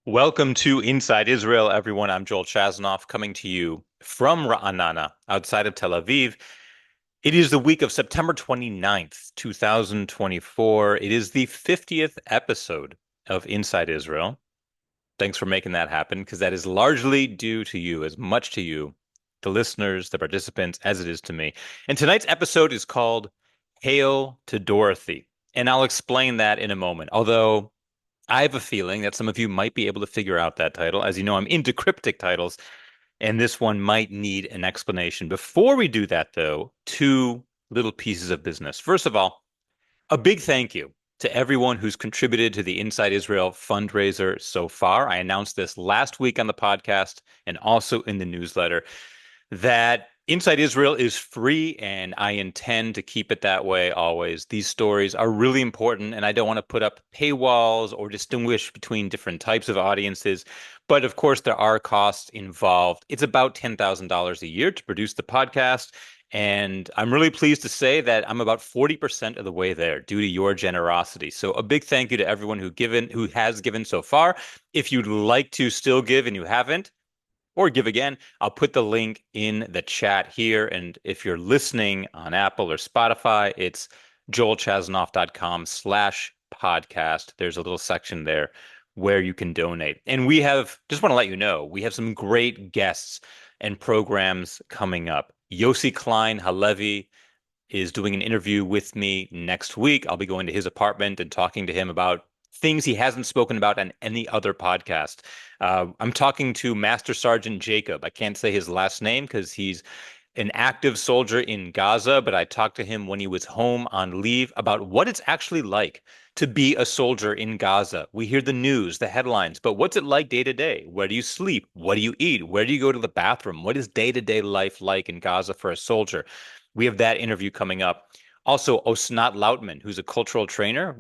Welcome to Inside Israel, everyone. I'm Joel Chasnoff coming to you from Ra'anana, outside of Tel Aviv. It is the week of September 29th, 2024. It is the 50th episode of Inside Israel. Thanks for making that happen, because that is largely due to you, as much to you, the listeners, the participants, as it is to me. And tonight's episode is called Hail to Dorothy. And I'll explain that in a moment. Although I have a feeling that some of you might be able to figure out that title. As you know, I'm into cryptic titles, and this one might need an explanation. Before we do that, though, two little pieces of business. First of all, a big thank you to everyone who's contributed to the Inside Israel fundraiser so far. I announced this last week on the podcast and also in the newsletter that Inside Israel is free, and I intend to keep it that way always. These stories are really important, and I don't want to put up paywalls or distinguish between different types of audiences. But of course, there are costs involved. It's about $10,000 a year to produce the podcast. And I'm really pleased to say that I'm about 40% of the way there due to your generosity. So a big thank you to everyone who has given so far. If you'd like to still give and you haven't, or give again, I'll put the link in the chat here. And if you're listening on Apple or Spotify, it's joelchasnoff.com/podcast. There's a little section there where you can donate. And just want to let you know, we have some great guests and programs coming up. Yossi Klein Halevi is doing an interview with me next week. I'll be going to his apartment and talking to him about things he hasn't spoken about on any other podcast. I'm talking to Master Sergeant Jacob. I can't say his last name because he's an active soldier in Gaza, but I talked to him when he was home on leave about what it's actually like to be a soldier in Gaza. We hear the news, the headlines, but what's it like day to day? Where do you sleep? What do you eat? Where do you go to the bathroom? What is day-to-day life like in Gaza for a soldier? We have that interview coming up. Also, Osnat Lautman, who's a cultural trainer,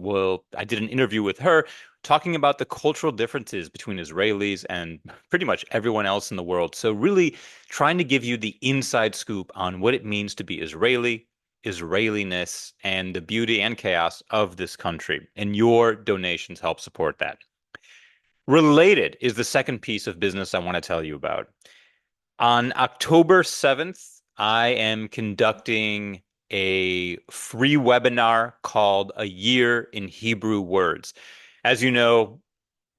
I did an interview with her talking about the cultural differences between Israelis and pretty much everyone else in the world. So really trying to give you the inside scoop on what it means to be Israeli, Israeliness, and the beauty and chaos of this country. And your donations help support that. Related is the second piece of business I want to tell you about. On October 7th, I am conducting a free webinar called A Year in Hebrew Words. As you know,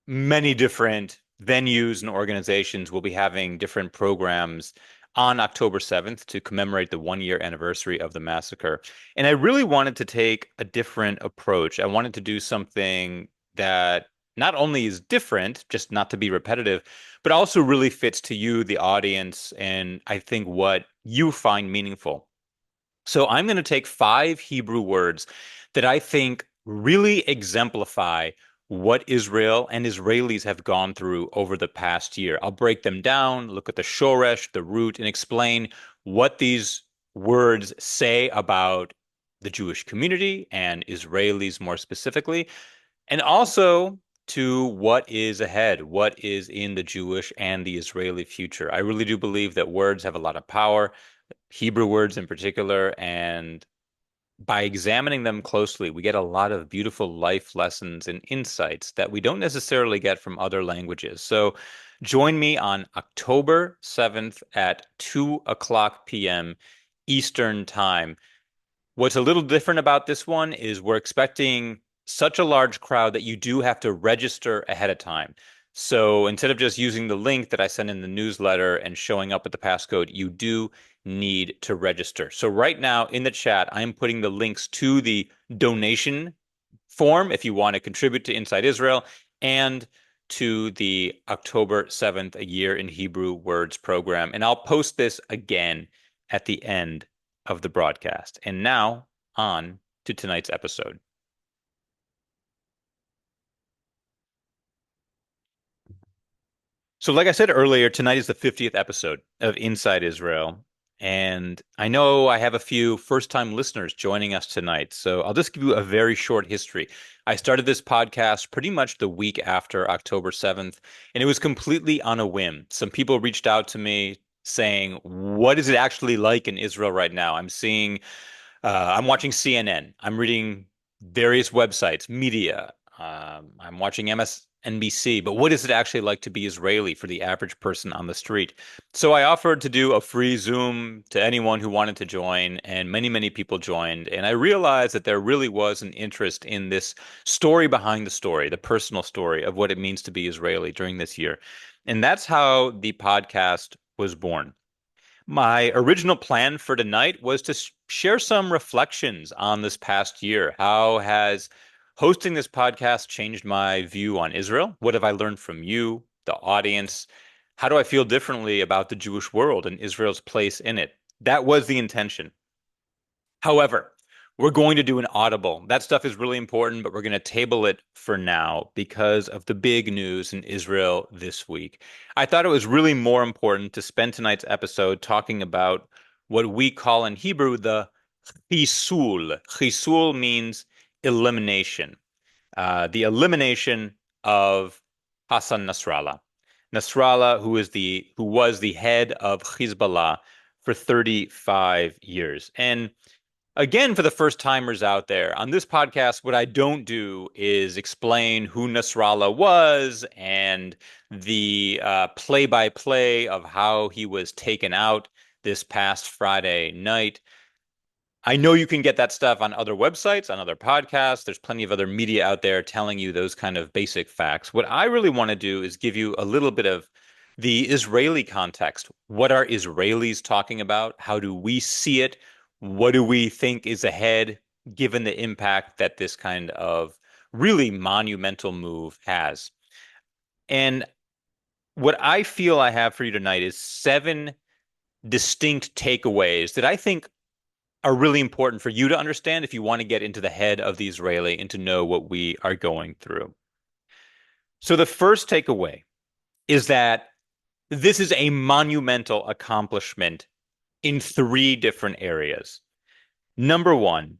many different venues and organizations will be having different programs on October 7th to commemorate the 1 year anniversary of the massacre. And I really wanted to take a different approach. I wanted to do something that not only is different, just not to be repetitive, but also really fits to you, the audience, and I think what you find meaningful. So I'm going to take 5 Hebrew words that I think really exemplify what Israel and Israelis have gone through over the past year. I'll break them down, look at the shoresh, the root, and explain what these words say about the Jewish community and Israelis more specifically, and also to what is ahead, what is in the Jewish and the Israeli future. I really do believe that words have a lot of power, Hebrew words in particular, and by examining them closely, we get a lot of beautiful life lessons and insights that we don't necessarily get from other languages. So join me on October 7th at 2 o'clock p.m. Eastern Time. What's a little different about this one is we're expecting such a large crowd that you do have to register ahead of time. So instead of just using the link that I sent in the newsletter and showing up with the passcode, you do need to register. So right now in the chat, I'm putting the links to the donation form if you want to contribute to Inside Israel and to the October 7th, A Year in Hebrew Words program. And I'll post this again at the end of the broadcast. And now on to tonight's episode. So, like I said earlier, tonight is the 50th episode of Inside Israel. And I know I have a few first-time listeners joining us tonight. So I'll just give you a very short history. I started this podcast pretty much the week after October 7th, and it was completely on a whim. Some people reached out to me saying, what is it actually like in Israel right now? I'm watching CNN. I'm reading various websites, media. I'm watching NBC, but what is it actually like to be Israeli for the average person on the street? So I offered to do a free Zoom to anyone who wanted to join, and many, many people joined. And I realized that there really was an interest in this story behind the story, the personal story of what it means to be Israeli during this year. And that's how the podcast was born. My original plan for tonight was to share some reflections on this past year. How has hosting this podcast changed my view on Israel? What have I learned from you, the audience? How do I feel differently about the Jewish world and Israel's place in it? That was the intention. However, we're going to do an audible. That stuff is really important, but we're going to table it for now because of the big news in Israel this week. I thought it was really more important to spend tonight's episode talking about what we call in Hebrew the chisul. Chisul means elimination. The elimination of Hassan Nasrallah. Nasrallah, who was the head of Hezbollah for 35 years. And again, for the first timers out there, on this podcast, what I don't do is explain who Nasrallah was and the play-by-play of how he was taken out this past Friday night. I know you can get that stuff on other websites, on other podcasts. There's plenty of other media out there telling you those kind of basic facts. What I really want to do is give you a little bit of the Israeli context. What are Israelis talking about? How do we see it? What do we think is ahead, given the impact that this kind of really monumental move has? And what I feel I have for you tonight is 7 distinct takeaways that I think are really important for you to understand if you want to get into the head of the Israeli and to know what we are going through. So the first takeaway is that this is a monumental accomplishment in 3 different areas. Number one,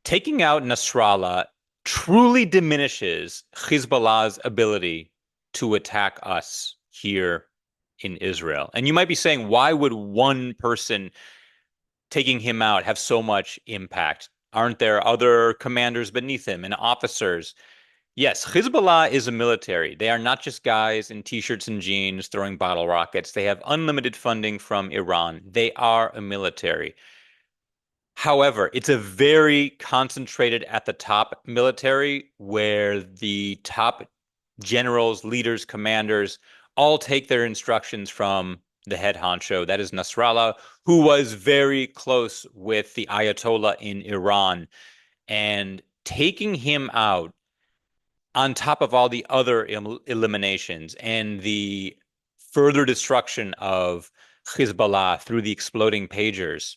taking out Nasrallah truly diminishes Hezbollah's ability to attack us here in Israel. And you might be saying, why would one person taking him out have so much impact? Aren't there other commanders beneath him and officers? Yes, Hezbollah is a military. They are not just guys in t-shirts and jeans throwing bottle rockets. They have unlimited funding from Iran. They are a military. However, it's a very concentrated at the top military where the top generals, leaders, commanders all take their instructions from the head honcho. That is Nasrallah, who was very close with the Ayatollah in Iran. And taking him out on top of all the other eliminations and the further destruction of Hezbollah through the exploding pagers,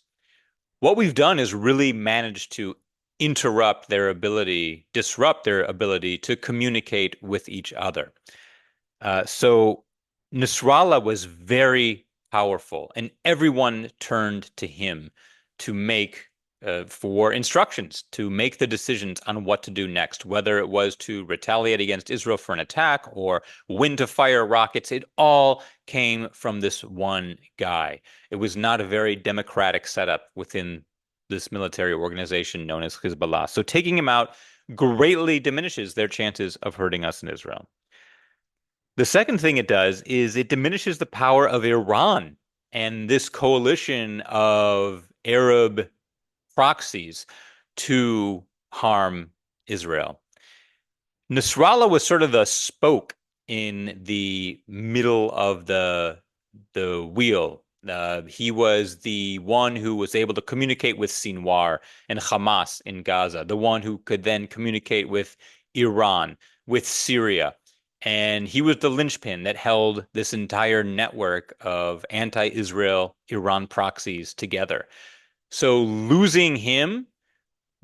what we've done is really managed to disrupt their ability to communicate with each other. So Nasrallah was very powerful, and everyone turned to him to make for instructions, to make the decisions on what to do next, whether it was to retaliate against Israel for an attack or when to fire rockets. It all came from this one guy. It was not a very democratic setup within this military organization known as Hezbollah. So taking him out greatly diminishes their chances of hurting us in Israel. The second thing it does is it diminishes the power of Iran and this coalition of Arab proxies to harm Israel. Nasrallah was sort of the spoke in the middle of the wheel. He was the one who was able to communicate with Sinwar and Hamas in Gaza, the one who could then communicate with Iran, with Syria. And he was the linchpin that held this entire network of anti-Israel Iran proxies together. So losing him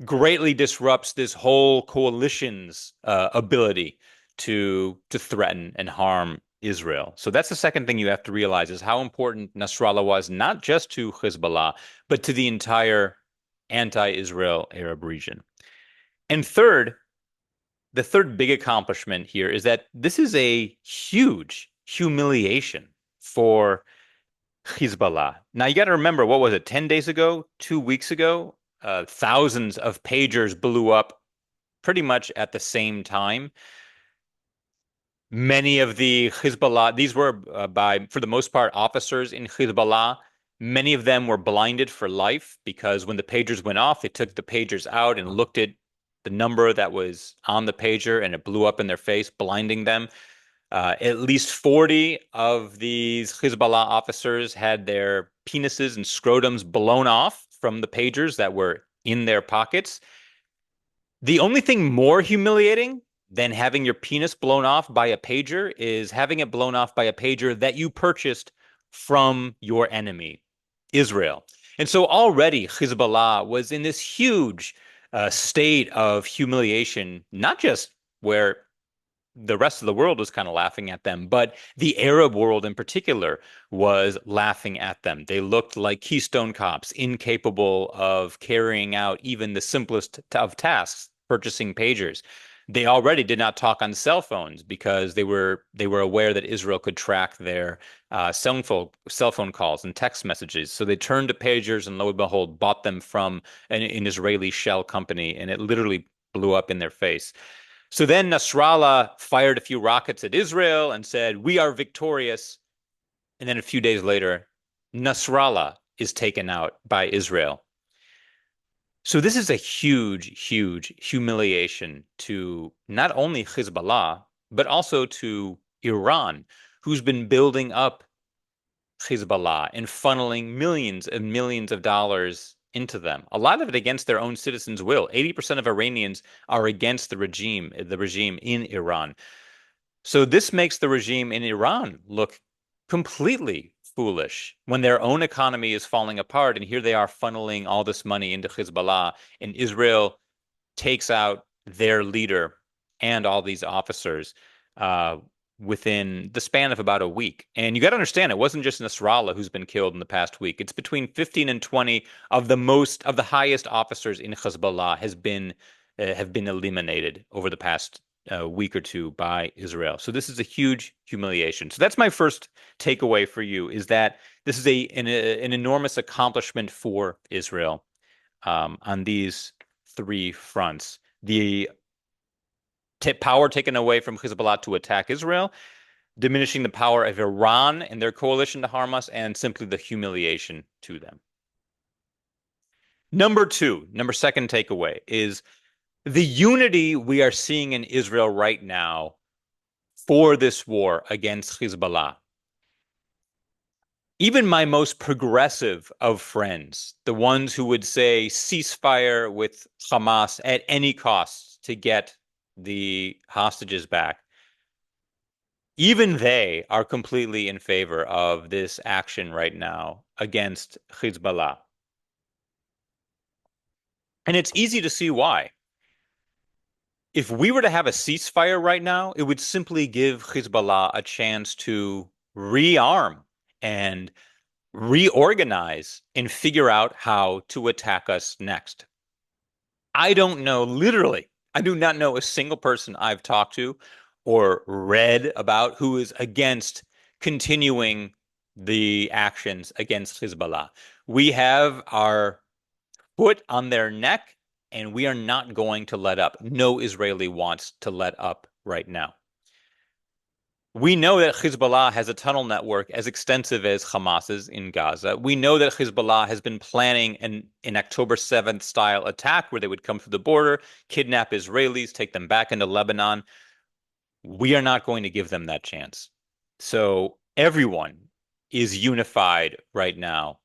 greatly disrupts this whole coalition's ability to threaten and harm Israel. So that's the second thing you have to realize is how important Nasrallah was, not just to Hezbollah, but to the entire anti-Israel Arab region. And third, the third big accomplishment here is that this is a huge humiliation for Hezbollah. Now you got to remember, what was it, 10 days ago, 2 weeks ago? Thousands of pagers blew up pretty much at the same time. Many of the Hezbollah, these were for the most part, officers in Hezbollah. Many of them were blinded for life because when the pagers went off, they took the pagers out and looked at the number that was on the pager and it blew up in their face, blinding them. At least 40 of these Hezbollah officers had their penises and scrotums blown off from the pagers that were in their pockets. The only thing more humiliating than having your penis blown off by a pager is having it blown off by a pager that you purchased from your enemy, Israel. And so already Hezbollah was in this huge state of humiliation, not just where the rest of the world was kind of laughing at them, but the Arab world in particular was laughing at them. They looked like Keystone cops, incapable of carrying out even the simplest of tasks, purchasing pagers. They already did not talk on cell phones because they were aware that Israel could track their cell phone calls and text messages. So they turned to pagers and lo and behold, bought them from an Israeli shell company, and it literally blew up in their face. So then Nasrallah fired a few rockets at Israel and said, "We are victorious." And then a few days later, Nasrallah is taken out by Israel. So this is a huge, huge humiliation to not only Hezbollah, but also to Iran, who's been building up Hezbollah and funneling millions and millions of dollars into them. A lot of it against their own citizens' will. 80% of Iranians are against the regime in Iran. So this makes the regime in Iran look completely foolish when their own economy is falling apart, and here they are funneling all this money into Hezbollah, and Israel takes out their leader and all these officers within the span of about a week. And you got to understand, it wasn't just Nasrallah who's been killed in the past week. It's between 15 and 20 of the highest officers in Hezbollah have been eliminated over the past week or two by Israel. So this is a huge humiliation. So that's my first takeaway for you, is that this is an enormous accomplishment for Israel on these three fronts. The power taken away from Hezbollah to attack Israel, diminishing the power of Iran and their coalition to harm us, and simply the humiliation to them. Number second takeaway is the unity we are seeing in Israel right now for this war against Hezbollah. Even my most progressive of friends, the ones who would say ceasefire with Hamas at any cost to get the hostages back, even they are completely in favor of this action right now against Hezbollah. And it's easy to see why. If we were to have a ceasefire right now, it would simply give Hezbollah a chance to rearm and reorganize and figure out how to attack us next. I don't know, literally, I do not know a single person I've talked to or read about who is against continuing the actions against Hezbollah. We have our foot on their neck, and we are not going to let up. No Israeli wants to let up right now. We know that Hezbollah has a tunnel network as extensive as Hamas's in Gaza. We know that Hezbollah has been planning an October 7th style attack where they would come through the border, kidnap Israelis, take them back into Lebanon. We are not going to give them that chance. So everyone is unified right now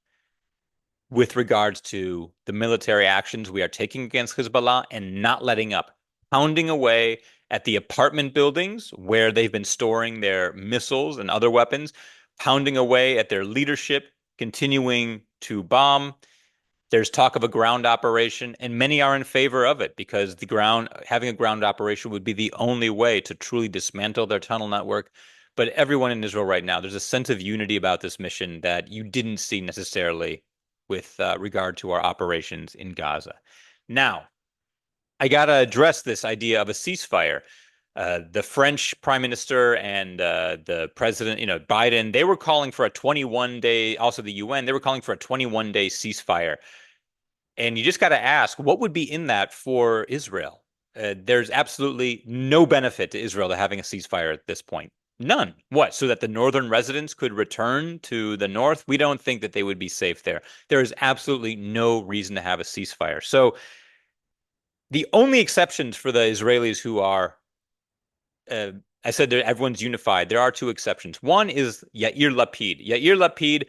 with regards to the military actions we are taking against Hezbollah and not letting up, pounding away at the apartment buildings where they've been storing their missiles and other weapons, pounding away at their leadership, continuing to bomb. There's talk of a ground operation, and many are in favor of it because having a ground operation would be the only way to truly dismantle their tunnel network. But everyone in Israel right now, there's a sense of unity about this mission that you didn't see necessarily with regard to our operations in Gaza. Now, I got to address this idea of a ceasefire. The French prime minister and the president, Biden, they were calling for a 21-day, also the UN, they were calling for a 21-day ceasefire. And you just got to ask, what would be in that for Israel? There's absolutely no benefit to Israel to having a ceasefire at this point. None. What? So that the northern residents could return to the north? We don't think that they would be safe there. There is absolutely no reason to have a ceasefire. So the only exceptions for the Israelis who are, uh, I said that everyone's unified. There are two exceptions. One is Yair Lapid. Yair Lapid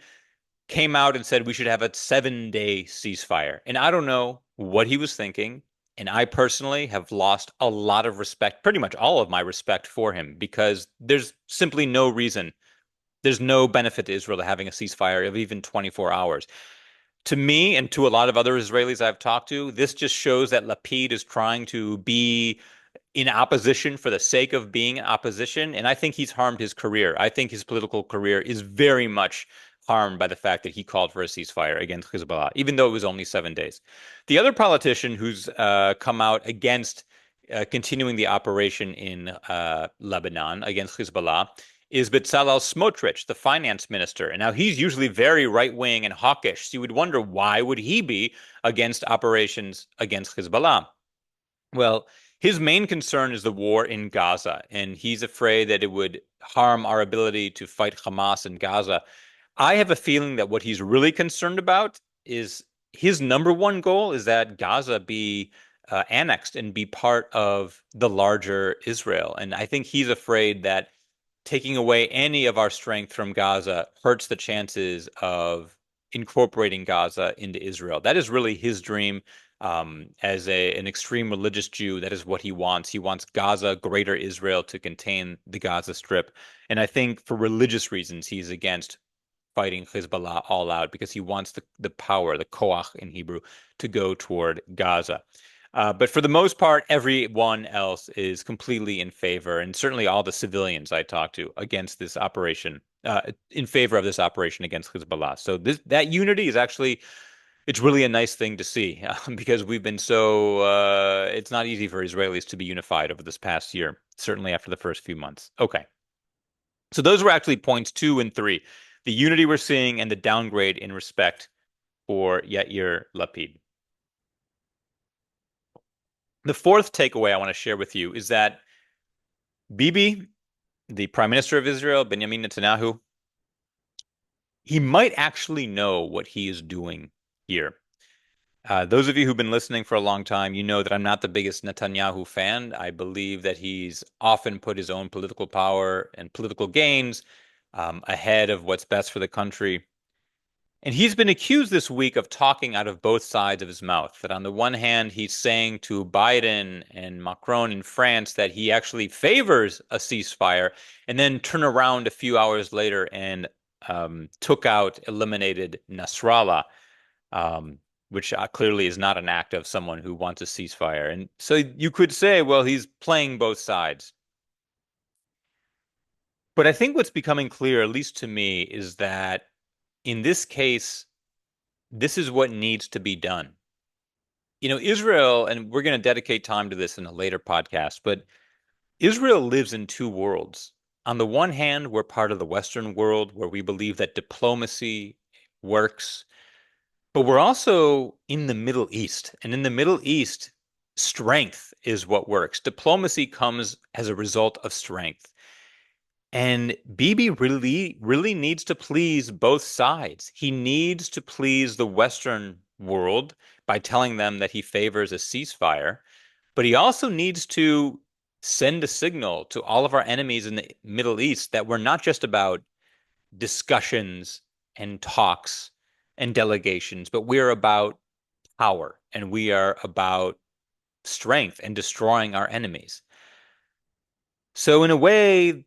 came out and said we should have a 7-day ceasefire. And I don't know what he was thinking. And I personally have lost a lot of respect, pretty much all of my respect for him, because there's simply no reason. There's no benefit to Israel to having a ceasefire of even 24 hours. To me and to a lot of other Israelis I've talked to, this just shows that Lapid is trying to be in opposition for the sake of being in opposition. And I think he's harmed his career. I think his political career is very much harmed by the fact that he called for a ceasefire against Hezbollah, even though it was only 7 days. The other politician who's come out against continuing the operation in Lebanon against Hezbollah is Betzalel Smotrich, the finance minister. And now he's usually very right-wing and hawkish. So you would wonder, why would he be against operations against Hezbollah? Well, his main concern is the war in Gaza, and he's afraid that it would harm our ability to fight Hamas in Gaza. I have a feeling that what he's really concerned about is his number one goal is that Gaza be annexed and be part of the larger Israel. And I think he's afraid that taking away any of our strength from Gaza hurts the chances of incorporating Gaza into Israel. That is really his dream. As an extreme religious Jew, that is what he wants. He wants Gaza, greater Israel, to contain the Gaza Strip. And I think for religious reasons, he's against fighting Hezbollah all out because he wants the power, the koach in Hebrew, to go toward Gaza. But for the most part, everyone else is completely in favor, and certainly all the civilians I talked to against this operation, in favor of this operation against Hezbollah. So that unity is actually, it's really a nice thing to see because we've been so, it's not easy for Israelis to be unified over this past year, certainly after the first few months. Okay. So those were actually points 2 and 3, the unity we're seeing and the downgrade in respect for Yair Lapid. The fourth takeaway I want to share with you is that Bibi, the Prime Minister of Israel, Benjamin Netanyahu, he might actually know what he is doing here. Those of you who've been listening for a long time, you know that I'm not the biggest Netanyahu fan. I believe that he's often put his own political power and political gains ahead of what's best for the country. And he's been accused this week of talking out of both sides of his mouth. That on the one hand, he's saying to Biden and Macron in France that he actually favors a ceasefire, and then turn around a few hours later and eliminated Nasrallah, which clearly is not an act of someone who wants a ceasefire. And so you could say, well, he's playing both sides. But I think what's becoming clear, at least to me, is that in this case, this is what needs to be done. Israel, and we're going to dedicate time to this in a later podcast, but Israel lives in two worlds. On the one hand, we're part of the Western world where we believe that diplomacy works, but we're also in the Middle East. And in the Middle East, strength is what works. Diplomacy comes as a result of strength. And Bibi really, really needs to please both sides. He needs to please the Western world by telling them that he favors a ceasefire, but he also needs to send a signal to all of our enemies in the Middle East that we're not just about discussions and talks and delegations, but we're about power and we are about strength and destroying our enemies. So in a way,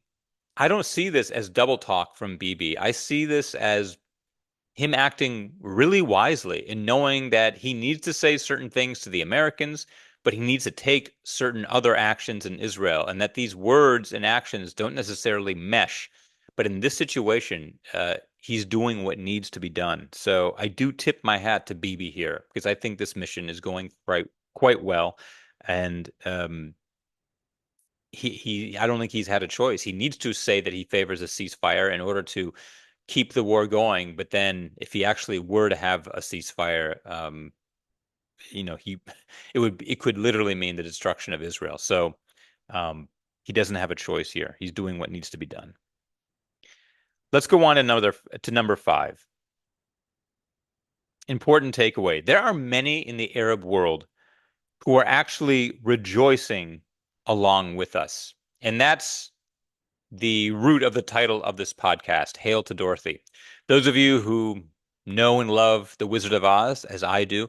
I don't see this as double talk from Bibi. I see this as him acting really wisely and knowing that he needs to say certain things to the Americans, but he needs to take certain other actions in Israel, and that these words and actions don't necessarily mesh. But in this situation, he's doing what needs to be done. So I do tip my hat to Bibi here because I think this mission is going quite well, and I don't think he's had a choice. He needs to say that he favors a ceasefire in order to keep the war going. But then if he actually were to have a ceasefire, he it could literally mean the destruction of Israel. So um, he doesn't have a choice here. He's doing what needs to be done. Let's go on to number five. Important takeaway. There are many in the Arab world who are actually rejoicing along with us. And that's the root of the title of this podcast, Hail to Dorothy. Those of you who know and love The Wizard of Oz, as I do,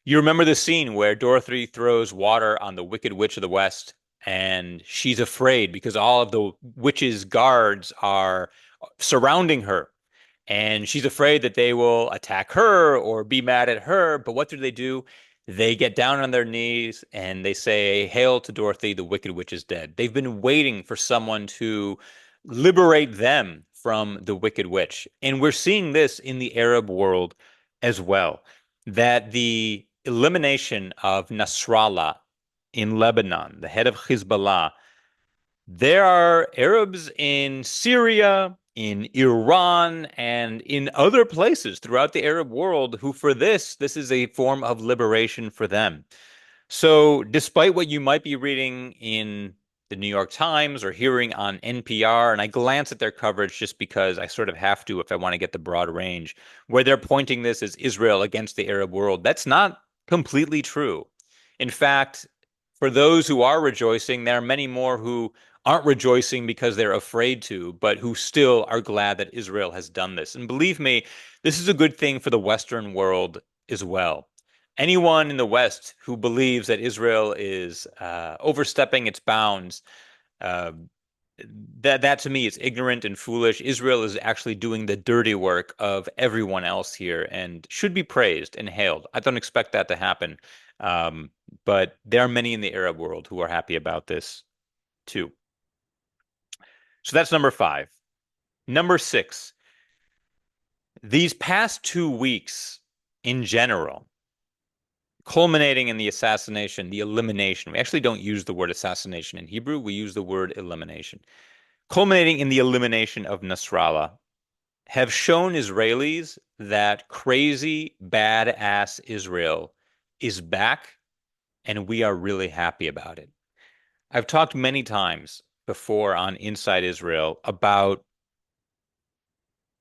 you remember the scene where Dorothy throws water on the Wicked Witch of the West, and she's afraid because all of the witch's guards are surrounding her. And she's afraid that they will attack her or be mad at her. But what do? They get down on their knees and they say, Hail to Dorothy, the Wicked Witch is dead. They've been waiting for someone to liberate them from the Wicked Witch. And we're seeing this in the Arab world as well, that the elimination of Nasrallah in Lebanon, the head of Hezbollah, there are Arabs in Syria, in Iran, and in other places throughout the Arab world who, for this is a form of liberation for them. So, despite what you might be reading in the New York Times or hearing on NPR, and I glance at their coverage just because I sort of have to if I want to get the broad range, where they're pointing this as Israel against the Arab world, that's not completely true. In fact, for those who are rejoicing, there are many more who aren't rejoicing because they're afraid to, but who still are glad that Israel has done this. And believe me, this is a good thing for the Western world as well. Anyone in the West who believes that Israel is overstepping its bounds, uh, that to me is ignorant and foolish. Israel is actually doing the dirty work of everyone else here and should be praised and hailed. I don't expect that to happen. Um, but there are many in the Arab world who are happy about this too. So that's number five. Number six, these past 2 weeks in general, culminating in the assassination, the elimination. We actually don't use the word assassination in Hebrew. We use the word elimination. Culminating in the elimination of Nasrallah have shown Israelis that crazy, badass Israel is back, and we are really happy about it. I've talked many times before on Inside Israel about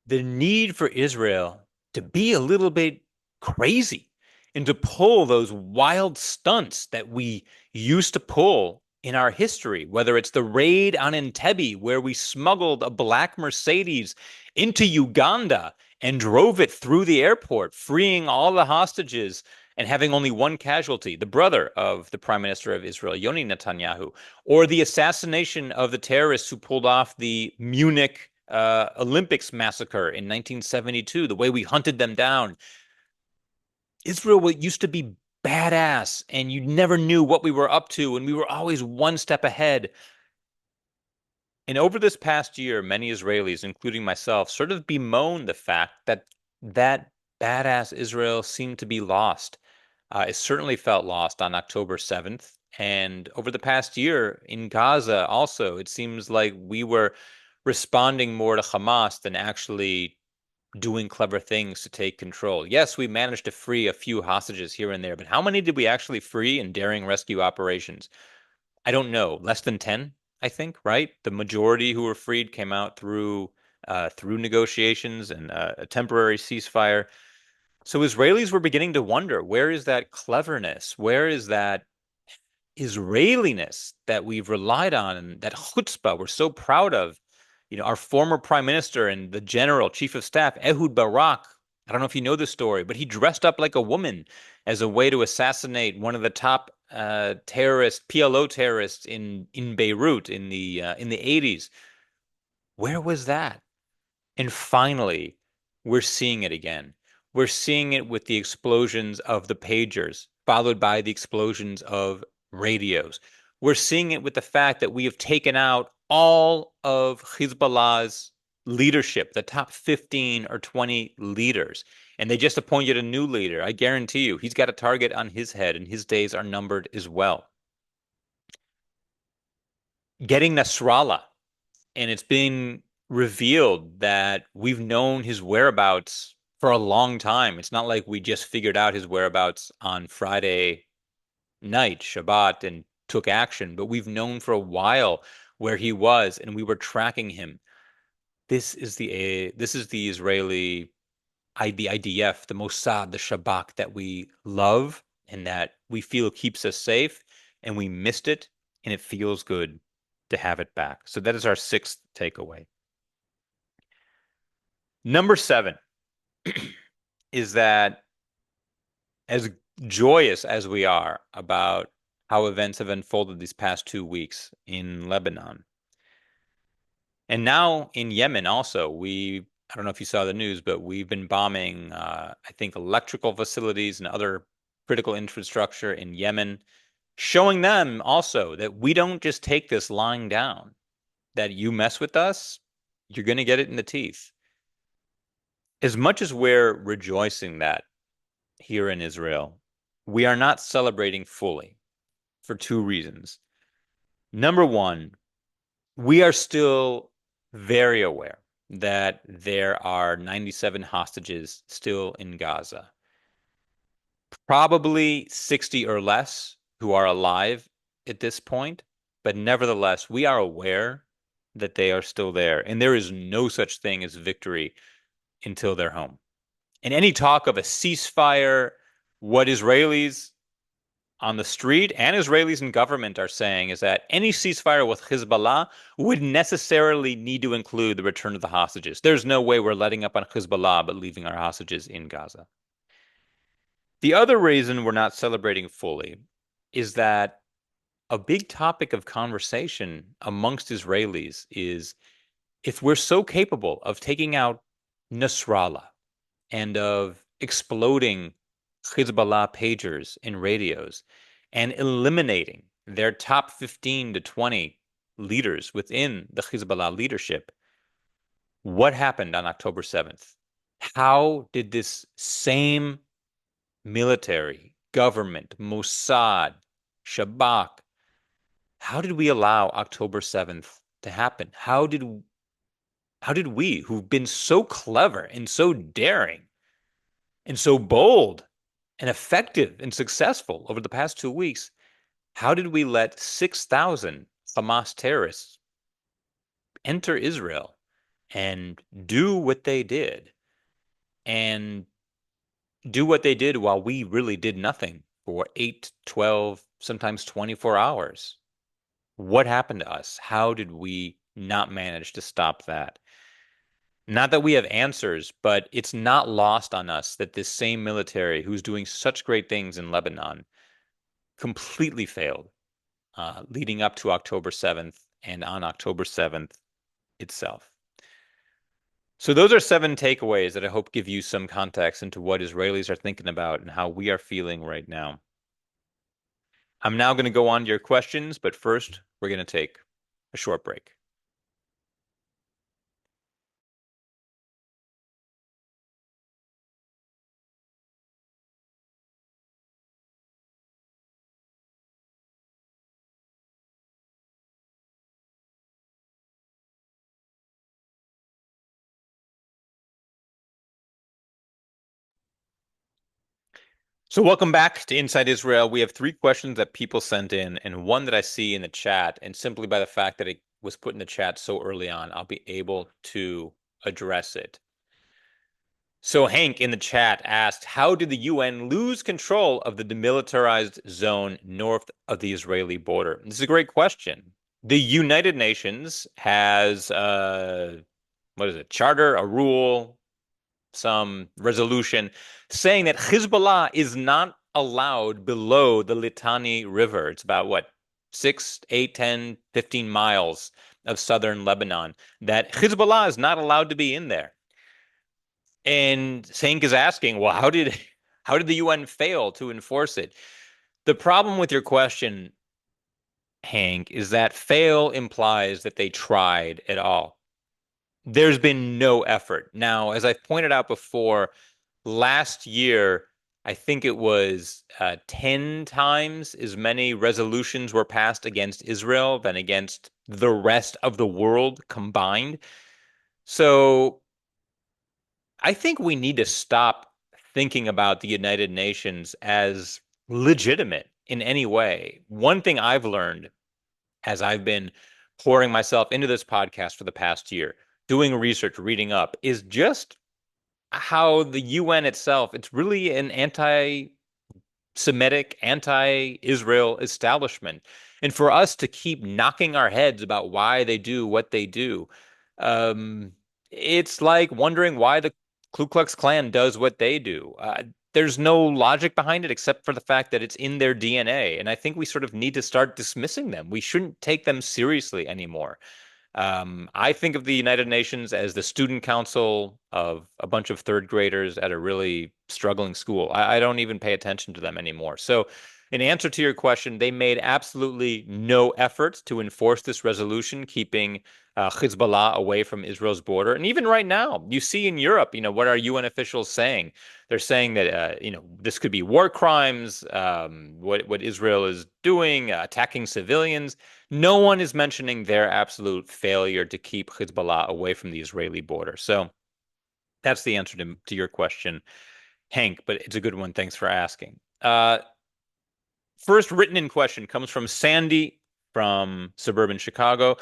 the need for Israel to be a little bit crazy and to pull those wild stunts that we used to pull in our history, whether it's the raid on Entebbe, where we smuggled a black Mercedes into Uganda and drove it through the airport, freeing all the hostages and having only one casualty, the brother of the Prime Minister of Israel, Yoni Netanyahu, or the assassination of the terrorists who pulled off the Munich Olympics massacre in 1972, the way we hunted them down. Israel used to be badass, and you never knew what we were up to, and we were always one step ahead. And over this past year, many Israelis, including myself, sort of bemoan the fact that that badass Israel seemed to be lost. It certainly felt lost on October 7th. And over the past year in Gaza, also, it seems like we were responding more to Hamas than actually doing clever things to take control. Yes, we managed to free a few hostages here and there, but how many did we actually free in daring rescue operations? I don't know. Less than 10, I think, right? The majority who were freed came out through negotiations and a temporary ceasefire. So Israelis were beginning to wonder, where is that cleverness? Where is that Israeliness that we've relied on and that chutzpah we're so proud of? Our former prime minister and the general chief of staff, Ehud Barak, I don't know if you know this story, but he dressed up like a woman as a way to assassinate one of the top PLO terrorists in Beirut in the 80s. Where was that? And finally, we're seeing it again. We're seeing it with the explosions of the pagers, followed by the explosions of radios. We're seeing it with the fact that we have taken out all of Hezbollah's leadership, the top 15 or 20 leaders, and they just appointed a new leader. I guarantee you, he's got a target on his head, and his days are numbered as well. Getting Nasrallah, and it's been revealed that we've known his whereabouts for a long time. It's not like we just figured out his whereabouts on Friday night, Shabbat, and took action, but we've known for a while where he was, and we were tracking him. This is the Israeli, the IDF, the Mossad, the Shabak that we love and that we feel keeps us safe, and we missed it, and it feels good to have it back. So that is our sixth takeaway. Number seven is that as joyous as we are about how events have unfolded these past 2 weeks in Lebanon, and now in Yemen also, I don't know if you saw the news, but we've been bombing, I think, electrical facilities and other critical infrastructure in Yemen, showing them also that we don't just take this lying down, that you mess with us, you're going to get it in the teeth. As much as we're rejoicing that here in Israel, we are not celebrating fully for two reasons. Number one, we are still very aware that there are 97 hostages still in Gaza, probably 60 or less who are alive at this point, but nevertheless, we are aware that they are still there, and there is no such thing as victory until they're home. And any talk of a ceasefire, what Israelis on the street and Israelis in government are saying is that any ceasefire with Hezbollah would necessarily need to include the return of the hostages. There's no way we're letting up on Hezbollah but leaving our hostages in Gaza. The other reason we're not celebrating fully is that a big topic of conversation amongst Israelis is if we're so capable of taking out Nasrallah and of exploding Hezbollah pagers and radios and eliminating their top 15 to 20 leaders within the Hezbollah leadership, what happened on October 7th? How did this same military, government, Mossad, Shabak, how did we allow October 7th to happen? How did we, who've been so clever and so daring and so bold and effective and successful over the past 2 weeks, how did we let 6,000 Hamas terrorists enter Israel and do what they did and do what they did while we really did nothing for 8, 12, sometimes 24 hours? What happened to us? How did we not manage to stop that? Not that we have answers, but it's not lost on us that this same military who's doing such great things in Lebanon completely failed leading up to October 7th and on October 7th itself. So those are 7 takeaways that I hope give you some context into what Israelis are thinking about and how we are feeling right now. I'm now going to go on to your questions, but first we're going to take a short break. So welcome back to Inside Israel. We have 3 questions that people sent in and one that I see in the chat. And simply by the fact that it was put in the chat so early on, I'll be able to address it. So Hank in the chat asked, how did the UN lose control of the demilitarized zone north of the Israeli border? This is a great question. The United Nations has, what is it, charter, a rule, some resolution saying that Hezbollah is not allowed below the Litani River. It's about what, 6, 8, 10, 15 miles of southern Lebanon, that Hezbollah is not allowed to be in there. And Sank is asking, well, how did the UN fail to enforce it? The problem with your question, Hank, is that fail implies that they tried at all. There's been no effort. Now, as I pointed out before, last year, I think it was 10 times as many resolutions were passed against Israel than against the rest of the world combined. So I think we need to stop thinking about the United Nations as legitimate in any way. One thing I've learned as I've been pouring myself into this podcast for the past year, doing research, reading up, is just how the UN itself, it's really an Semitic, anti-Israel establishment. And for us to keep knocking our heads about why they do what they do, um, it's like wondering why the Ku Klux Klan does what they do. There's no logic behind it except for the fact that it's in their DNA. And I think we sort of need to start dismissing them. We shouldn't take them seriously anymore. I think of the United Nations as the student council of a bunch of third graders at a really struggling school. I don't even pay attention to them anymore. So, in answer to your question, they made absolutely no effort to enforce this resolution, keeping Hezbollah away from Israel's border. And even right now, you see in Europe, what are UN officials saying? They're saying that, this could be war crimes, what Israel is doing, attacking civilians. No one is mentioning their absolute failure to keep Hezbollah away from the Israeli border. So that's the answer to your question, Hank, but it's a good one. Thanks for asking. First written in question comes from Sandy from suburban Chicago.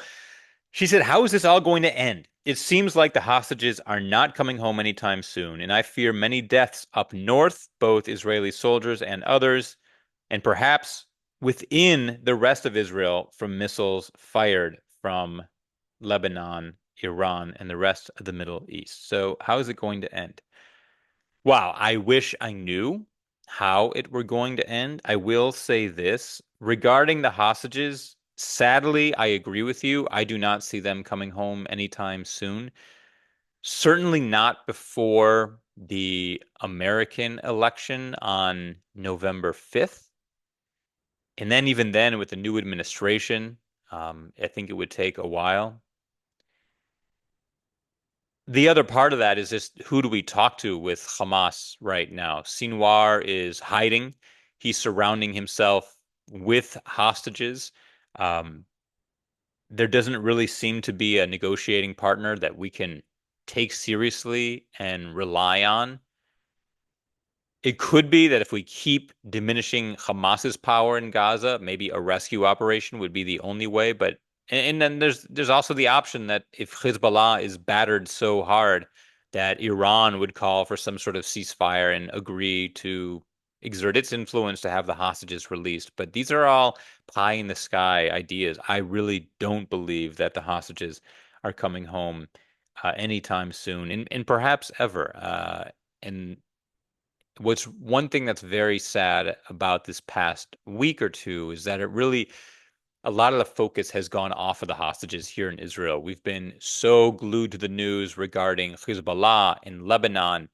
She said, "How is this all going to end? It seems like the hostages are not coming home anytime soon, and I fear many deaths up north, both Israeli soldiers and others, and perhaps within the rest of Israel from missiles fired from Lebanon, Iran, and the rest of the Middle East. So, how is it going to end?" Wow, I wish I knew how it were going to end. I will say this regarding the hostages. Sadly, I agree with you. I do not see them coming home anytime soon. Certainly not before the American election on November 5th. And then, even then, with the new administration, I think it would take a while. The other part of that is just who do we talk to with Hamas right now? Sinwar is hiding. He's surrounding himself with hostages. Um, there doesn't really seem to be a negotiating partner that we can take seriously and rely on. It could be that if we keep diminishing Hamas's power in Gaza, maybe a rescue operation would be the only way. But and then there's also the option that if Hezbollah is battered so hard that Iran would call for some sort of ceasefire and agree to exert its influence to have the hostages released. But these are all pie in the sky ideas. I really don't believe that the hostages are coming home anytime soon, and perhaps ever. And what's one thing that's very sad about this past week or two is that a lot of the focus has gone off of the hostages here in Israel. We've been so glued to the news regarding Hezbollah in Lebanon,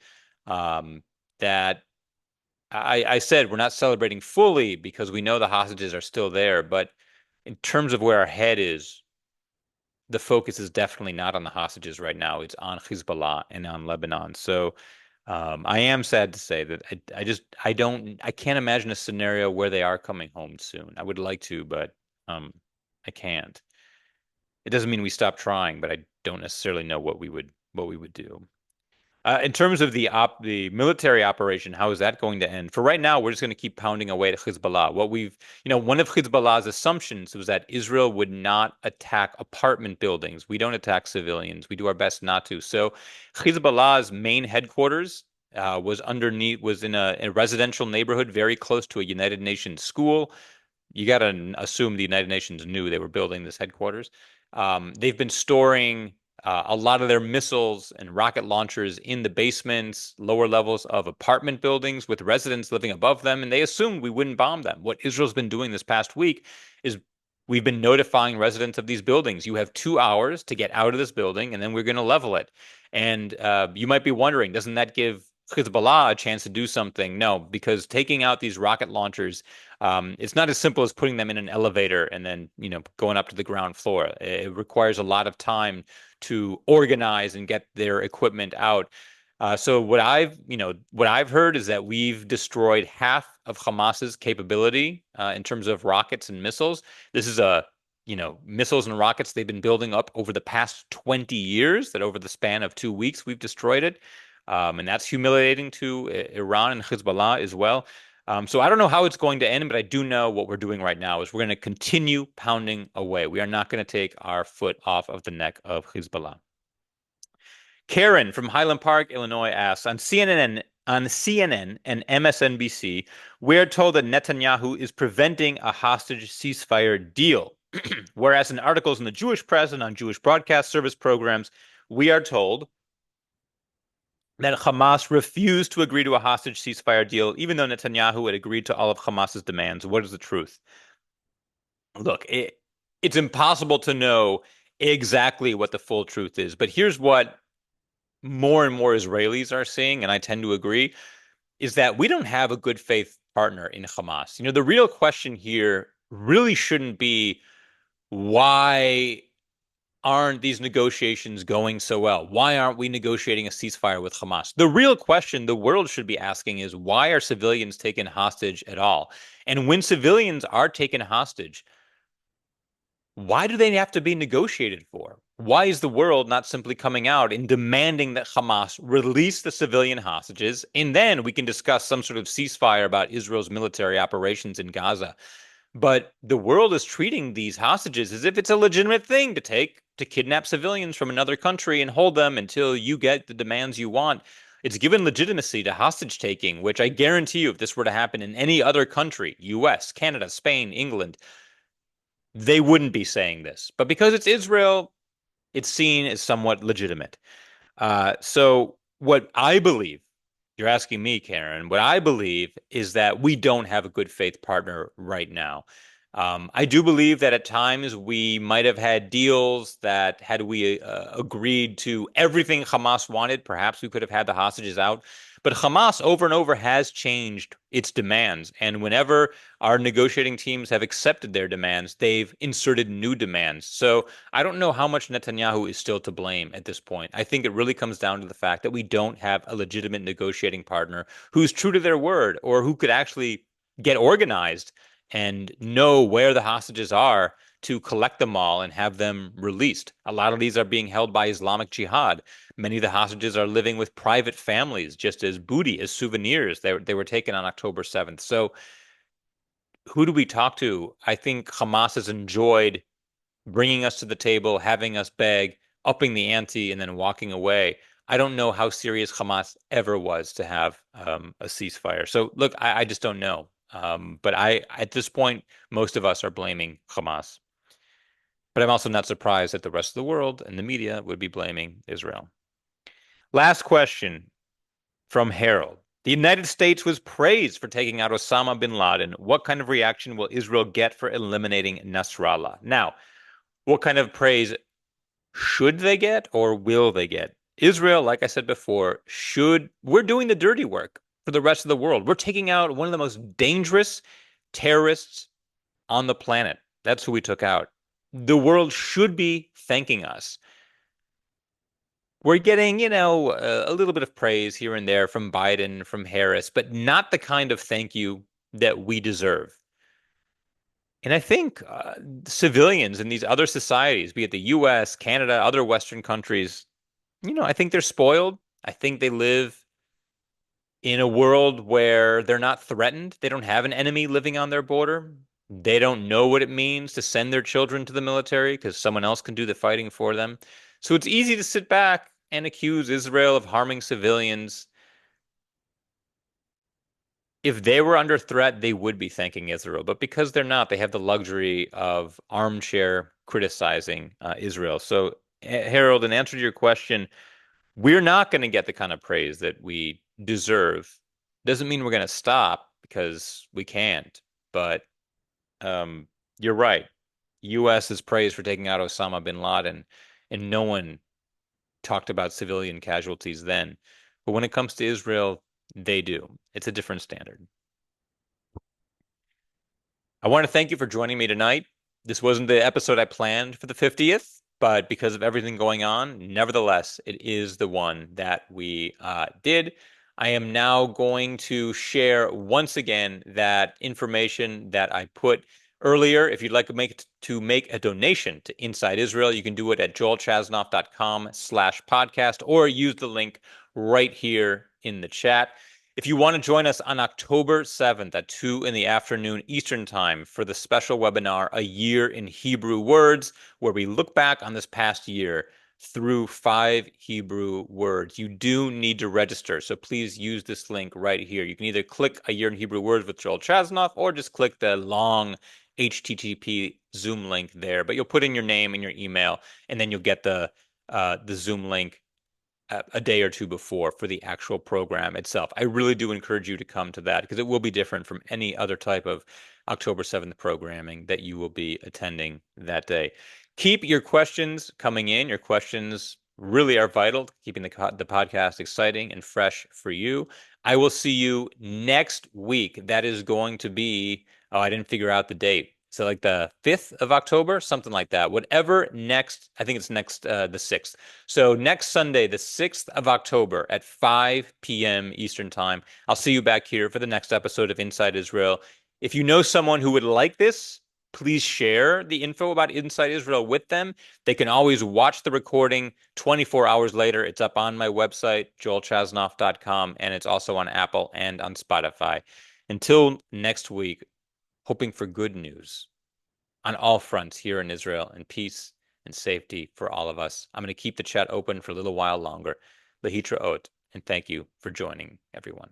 that I said we're not celebrating fully because we know the hostages are still there. But in terms of where our head is, the focus is definitely not on the hostages right now. It's on Hezbollah and on Lebanon. So I am sad to say that I can't imagine a scenario where they are coming home soon. I would like to, but um, I can't. It doesn't mean we stop trying, but I don't necessarily know what we would do. In terms of the military operation, how is that going to end? For right now, we're just going to keep pounding away at Hezbollah. One of Hezbollah's assumptions was that Israel would not attack apartment buildings. We don't attack civilians. We do our best not to. So Hezbollah's main headquarters was in a residential neighborhood very close to a United Nations school. You got to assume the United Nations knew they were building this headquarters. They've been storing a lot of their missiles and rocket launchers in the basements, lower levels of apartment buildings with residents living above them, and they assumed we wouldn't bomb them. What Israel's been doing this past week is we've been notifying residents of these buildings. You have 2 hours to get out of this building, and then we're going to level it. And you might be wondering, doesn't that give Hezbollah a chance to do something? No, because taking out these rocket launchers, it's not as simple as putting them in an elevator and then, going up to the ground floor. It requires a lot of time to organize and get their equipment out. So what I've heard is that we've destroyed half of Hamas's capability in terms of rockets and missiles. This is missiles and rockets they've been building up over the past 20 years, that over the span of 2 weeks, we've destroyed it. And that's humiliating to Iran and Hezbollah as well. So I don't know how it's going to end, but I do know what we're doing right now is we're going to continue pounding away. We are not going to take our foot off of the neck of Hezbollah. Karen from Highland Park, Illinois asks, on CNN and MSNBC, we're told that Netanyahu is preventing a hostage ceasefire deal. Whereas in articles in the Jewish press and on Jewish broadcast service programs, we are told that Hamas refused to agree to a hostage ceasefire deal, even though Netanyahu had agreed to all of Hamas's demands. What is the truth? Look, it's impossible to know exactly what the full truth is, but here's what more and more Israelis are seeing, and I tend to agree, is that we don't have a good faith partner in Hamas. The real question here really shouldn't be why aren't these negotiations going so well? Why aren't we negotiating a ceasefire with Hamas? The real question the world should be asking is why are civilians taken hostage at all? And when civilians are taken hostage, why do they have to be negotiated for? Why is the world not simply coming out and demanding that Hamas release the civilian hostages? And then we can discuss some sort of ceasefire about Israel's military operations in Gaza. But the world is treating these hostages as if it's a legitimate thing to take, to kidnap civilians from another country and hold them until you get the demands you want. It's given legitimacy to hostage taking, which I guarantee you, if this were to happen in any other country, US, Canada, Spain, England, they wouldn't be saying this. But because it's Israel, it's seen as somewhat legitimate. So what I believe, you're asking me, Karen, what I believe is that we don't have a good faith partner right now. I do believe that at times we might have had deals that had we agreed to everything Hamas wanted, perhaps we could have had the hostages out. But Hamas over and over has changed its demands. And whenever our negotiating teams have accepted their demands, they've inserted new demands. So I don't know how much Netanyahu is still to blame at this point. I think it really comes down to the fact that we don't have a legitimate negotiating partner who's true to their word or who could actually get organized and know where the hostages are to collect them all and have them released. A lot of these are being held by Islamic Jihad. Many of the hostages are living with private families, just as booty, as souvenirs. They were taken on October 7th. So who do we talk to? I think Hamas has enjoyed bringing us to the table, having us beg, upping the ante, and then walking away. I don't know how serious Hamas ever was to have a ceasefire. So look, I just don't know. But at this point, most of us are blaming Hamas. But I'm also not surprised that the rest of the world and the media would be blaming Israel. Last question from Harold. The United States was praised for taking out Osama bin Laden. What kind of reaction will Israel get for eliminating Nasrallah? Now, what kind of praise should they get or will they get? Israel, like I said before, we're doing the dirty work for the rest of the world. We're taking out one of the most dangerous terrorists on the planet. That's who we took out. The world should be thanking us. We're getting, a little bit of praise here and there from Biden, from Harris, but not the kind of thank you that we deserve. And I think civilians in these other societies, be it the US, Canada, other Western countries, I think they're spoiled. I think they live in a world where they're not threatened. They don't have an enemy living on their border. They don't know what it means to send their children to the military because someone else can do the fighting for them. So it's easy to sit back and accuse Israel of harming civilians. If they were under threat, they would be thanking Israel. But because they're not, they have the luxury of armchair criticizing Israel. So, Harold, in answer to your question, we're not going to get the kind of praise that we deserve. Doesn't mean we're going to stop because we can't. But you're right. U.S. is praised for taking out Osama bin Laden, and no one talked about civilian casualties then. But when it comes to Israel, they do. It's a different standard. I want to thank you for joining me tonight. This wasn't the episode I planned for the 50th, but because of everything going on, nevertheless, it is the one that we did. I am now going to share once again that information that I put earlier. If you'd like to make a donation to Inside Israel, you can do it at joelchasnoff.com/podcast or use the link right here in the chat. If you want to join us on October 7th at 2 in the afternoon Eastern Time for the special webinar, A Year in Hebrew Words, where we look back on this past year through 5 Hebrew words. You do need to register, so please use this link right here. You can either click A Year in Hebrew Words with Joel Chasnoff or just click the long HTTP Zoom link there. But you'll put in your name and your email, and then you'll get the Zoom link a day or two before for the actual program itself. I really do encourage you to come to that because it will be different from any other type of October 7th programming that you will be attending that day. Keep your questions coming in. Your questions really are vital to keeping the podcast exciting and fresh for you. I will see you next week. That is going to be, oh, I didn't figure out the date. So like the 5th of October, something like that. Whatever next, I think it's next the 6th. So next Sunday, the 6th of October at 5 p.m. Eastern Time, I'll see you back here for the next episode of Inside Israel. If you know someone who would like this, please share the info about Inside Israel with them. They can always watch the recording 24 hours later. It's up on my website, joelchasnoff.com, and it's also on Apple and on Spotify. Until next week, hoping for good news on all fronts here in Israel and peace and safety for all of us. I'm going to keep the chat open for a little while longer. Lahitraot, and thank you for joining, everyone.